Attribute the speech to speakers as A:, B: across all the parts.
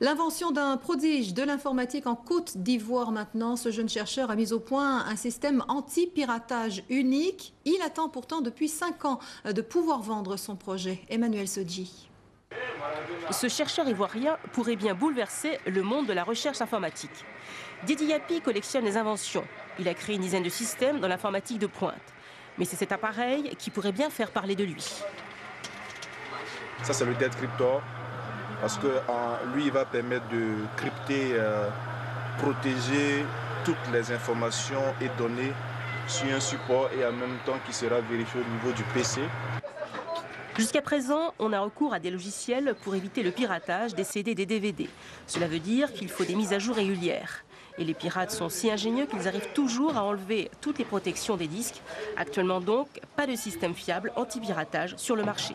A: L'invention d'un prodige de l'informatique en Côte d'Ivoire maintenant. Ce jeune chercheur a mis au point un système anti-piratage unique. Il attend pourtant depuis 5 ans de pouvoir vendre son projet. Emmanuel Sodji.
B: Ce chercheur ivoirien pourrait bien bouleverser le monde de la recherche informatique. Didi Yapi collectionne les inventions. Il a créé une dizaine de systèmes dans l'informatique de pointe. Mais c'est cet appareil qui pourrait bien faire parler de lui.
C: Ça, c'est le Dead Cryptor, parce que lui, il va permettre de crypter, protéger toutes les informations et données sur un support et en même temps qui sera vérifié au niveau du PC.
B: Jusqu'à présent, on a recours à des logiciels pour éviter le piratage des CD et des DVD. Cela veut dire qu'il faut des mises à jour régulières. Et les pirates sont si ingénieux qu'ils arrivent toujours à enlever toutes les protections des disques. Actuellement donc, pas de système fiable anti-piratage sur le marché.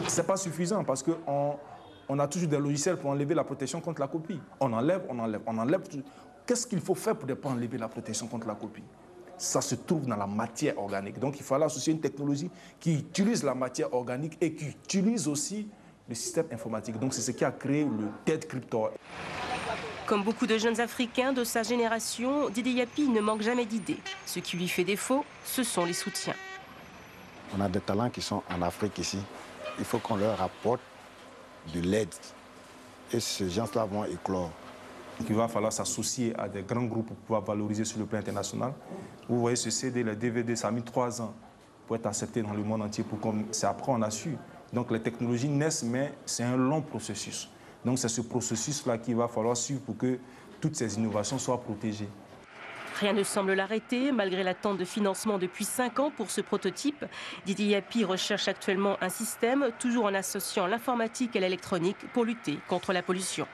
D: Ce n'est pas suffisant parce qu'on a toujours des logiciels pour enlever la protection contre la copie. On enlève. Qu'est-ce qu'il faut faire pour ne pas enlever la protection contre la copie? Ça se trouve dans la matière organique. Donc il fallait associer une technologie qui utilise la matière organique et qui utilise aussi le système informatique. Donc c'est ce qui a créé le Dead Cryptor.
B: Comme beaucoup de jeunes Africains de sa génération, Didi Yapi ne manque jamais d'idées. Ce qui lui fait défaut, ce sont les soutiens.
E: On a des talents qui sont en Afrique ici. Il faut qu'on leur apporte de l'aide. Et ces gens-là vont éclore.
D: Il va falloir s'associer à des grands groupes pour pouvoir valoriser sur le plan international. Vous voyez, ce CD, les DVD, ça a mis 3 ans pour être accepté dans le monde entier. C'est après on a su. Donc les technologies naissent, mais c'est un long processus. Donc c'est ce processus-là qu'il va falloir suivre pour que toutes ces innovations soient protégées.
B: Rien ne semble l'arrêter, malgré l'attente de financement depuis 5 ans pour ce prototype. Didi Yapi recherche actuellement un système, toujours en associant l'informatique et l'électronique, pour lutter contre la pollution.